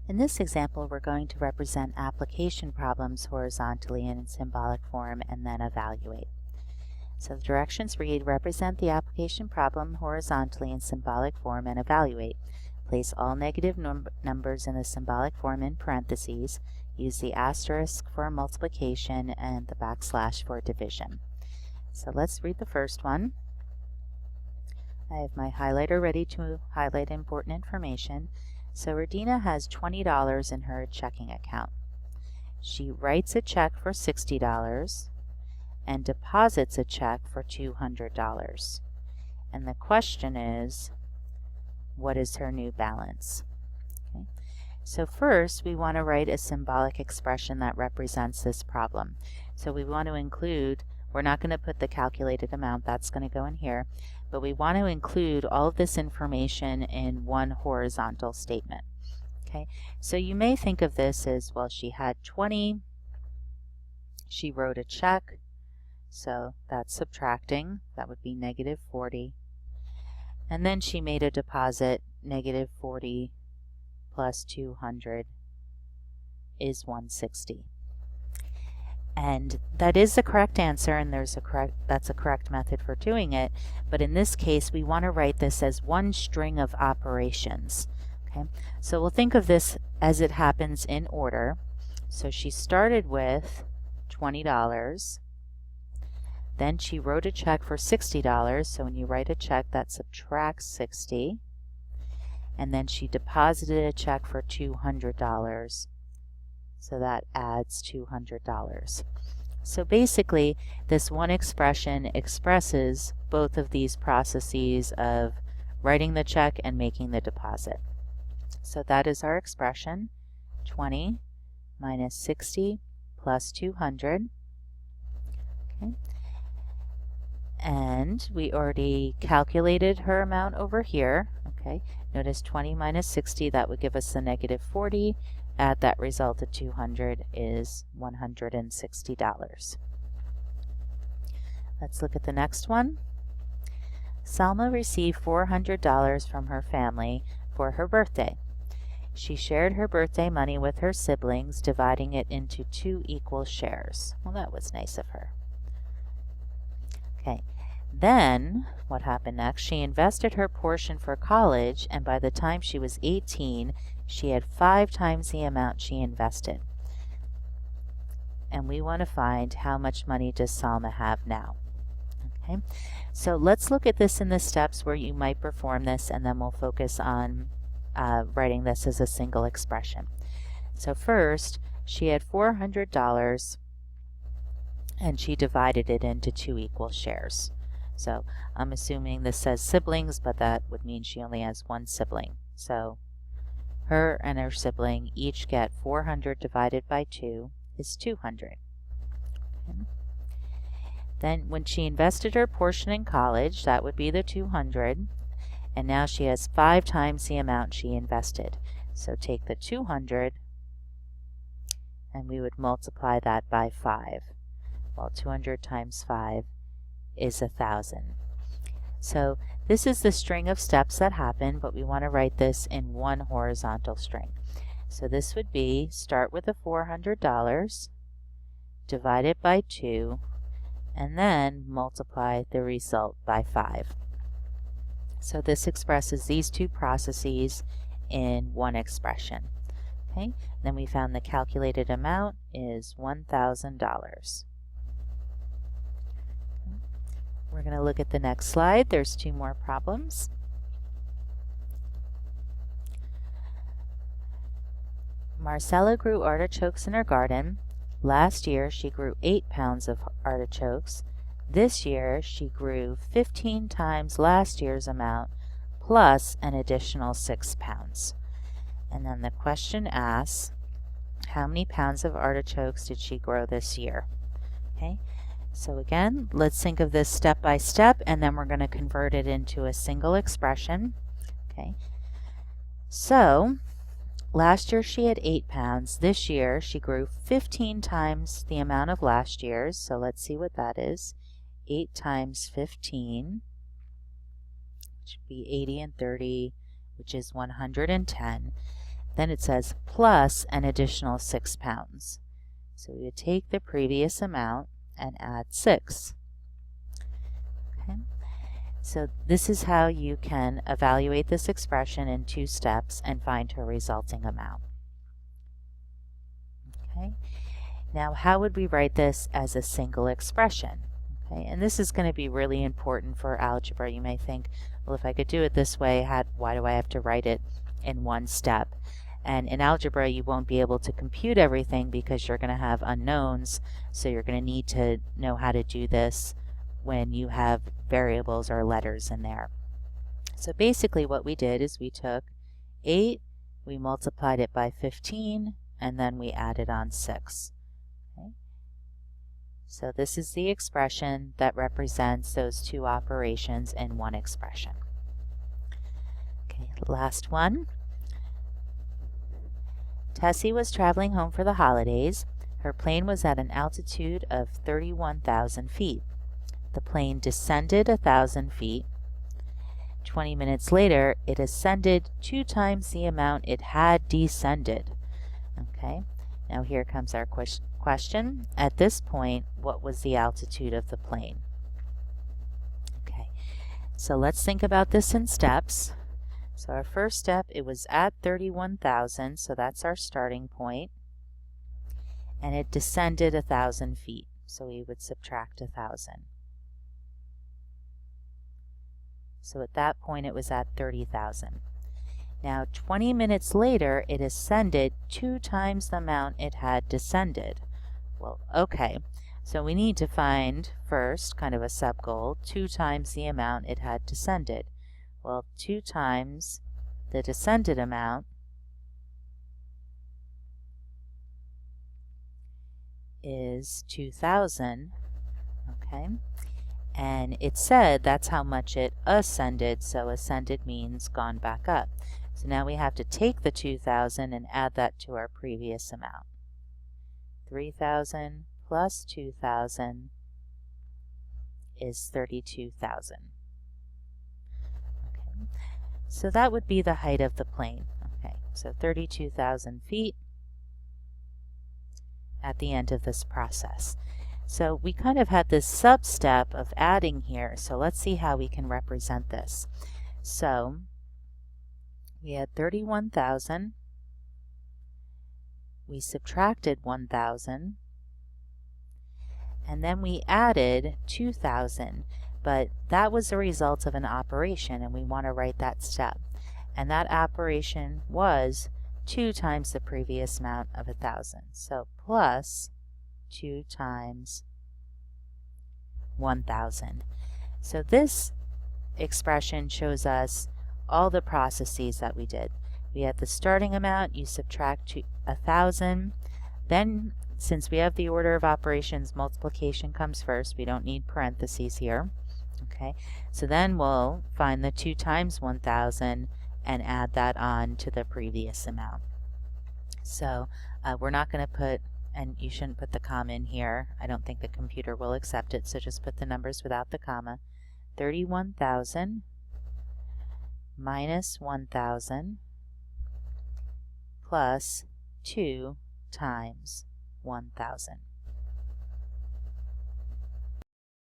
In this example, we're going to represent application problems horizontally in symbolic form and then evaluate. So the directions read, represent the application problem horizontally in symbolic form and evaluate. Place all negative numbers in the symbolic form in parentheses. Use the asterisk for multiplication and the backslash for division. So let's read the first one. I have my highlighter ready to highlight important information. So Radina has $20 in her checking account. She writes a check for $60 and deposits a check for $200. And the question is, what is her new balance? Okay. So first, we want to write a symbolic expression that represents this problem. So we want to include, we're not going to put the calculated amount, that's going to go in here, but we want to include all of this information in one horizontal statement. Okay, so you may think of this as, well, she had 20, she wrote a check, so that's subtracting, that would be negative 40, and then she made a deposit, negative 40 plus 200 is 160. And that is the correct answer, and that's a correct method for doing it, but in this case we want to write this as one string of operations. Okay, so we'll think of this as it happens in order. So she started with $20, then she wrote a check for $60, so when you write a check that subtracts 60, and then she deposited a check for $200, so that adds $200. So basically, this one expression expresses both of these processes of writing the check and making the deposit. So that is our expression, 20 minus 60 plus 200. Okay. And we already calculated her amount over here. Okay. Notice 20 minus 60, that would give us the negative 40. Add that result of 200 is $160. Let's look at the next one. Salma received $400 from her family for her birthday. She shared her birthday money with her siblings, dividing it into 2 equal shares. Well, that was nice of her. Okay. Then, what happened next? She invested her portion for college, and by the time she was 18, she had 5 times the amount she invested. And we want to find how much money does Salma have now. Okay, so let's look at this in the steps where you might perform this, and then we'll focus on writing this as a single expression. So first, she had $400 and she divided it into 2 equal shares. So I'm assuming this says siblings, but that would mean she only has one sibling. So her and her sibling each get 400 divided by 2 is 200. Okay. Then when she invested her portion in college, that would be the 200, and now she has 5 times the amount she invested. So take the 200 and we would multiply that by 5. Well, 200 times 5 is 1,000. So this is the string of steps that happen, but we want to write this in one horizontal string. So this would be, start with the $400, divide it by 2, and then multiply the result by 5. So this expresses these 2 processes in one expression. Okay, then we found the calculated amount is $1,000. We're going to look at the next slide. There's 2 more problems. Marcella grew artichokes in her garden. Last year she grew 8 pounds of artichokes. This year she grew 15 times last year's amount plus an additional 6 pounds. And then the question asks, how many pounds of artichokes did she grow this year? Okay. So again, let's think of this step by step, and then we're going to convert it into a single expression. Okay. So last year she had 8 pounds. This year she grew 15 times the amount of last year's. So let's see what that is. 8 times 15, which would be 80 and 30, which is 110. Then it says plus an additional 6 pounds. So we would take the previous amount and add 6. Okay. So this is how you can evaluate this expression in 2 steps and find her resulting amount. Okay. Now, how would we write this as a single expression? Okay, and this is going to be really important for algebra. You may think, well, if I could do it this way, why do I have to write it in 1 step? And in algebra, you won't be able to compute everything because you're going to have unknowns, so you're going to need to know how to do this when you have variables or letters in there. So basically what we did is we took 8, we multiplied it by 15, and then we added on 6. Okay. So this is the expression that represents those 2 operations in 1 expression. Okay, last one. Tessie was traveling home for the holidays. Her plane was at an altitude of 31,000 feet. The plane descended 1,000 feet. 20 minutes later, it ascended 2 times the amount it had descended. Okay, now here comes our question. At this point, what was the altitude of the plane? Okay, so let's think about this in steps. So our first step, it was at 31,000, so that's our starting point. And it descended 1,000 feet, so we would subtract 1,000. So at that point, it was at 30,000. Now, 20 minutes later, it ascended 2 times the amount it had descended. Well, okay, so we need to find first, kind of a sub-goal, 2 times the amount it had descended. Well, 2 times the descended amount is 2,000, okay? And it said that's how much it ascended, so ascended means gone back up. So now we have to take the 2,000 and add that to our previous amount. 3,000 plus 2,000 is 32,000. Okay. So that would be the height of the plane. Okay, so 32,000 feet at the end of this process. So we kind of had this sub-step of adding here, so let's see how we can represent this. So we had 31,000, we subtracted 1,000, and then we added 2,000, but that was a result of an operation, and we want to write that step. And that operation was 2 times the previous amount of 1,000. So plus 2 times 1,000. So this expression shows us all the processes that we did. We had the starting amount, you subtract 1,000. Then, since we have the order of operations, multiplication comes first. We don't need parentheses here. Okay, so then we'll find the 2 times 1,000 and add that on to the previous amount. So we're not going to put, and you shouldn't put the comma in here. I don't think the computer will accept it, so just put the numbers without the comma. 31,000 minus 1,000 plus 2 times 1,000.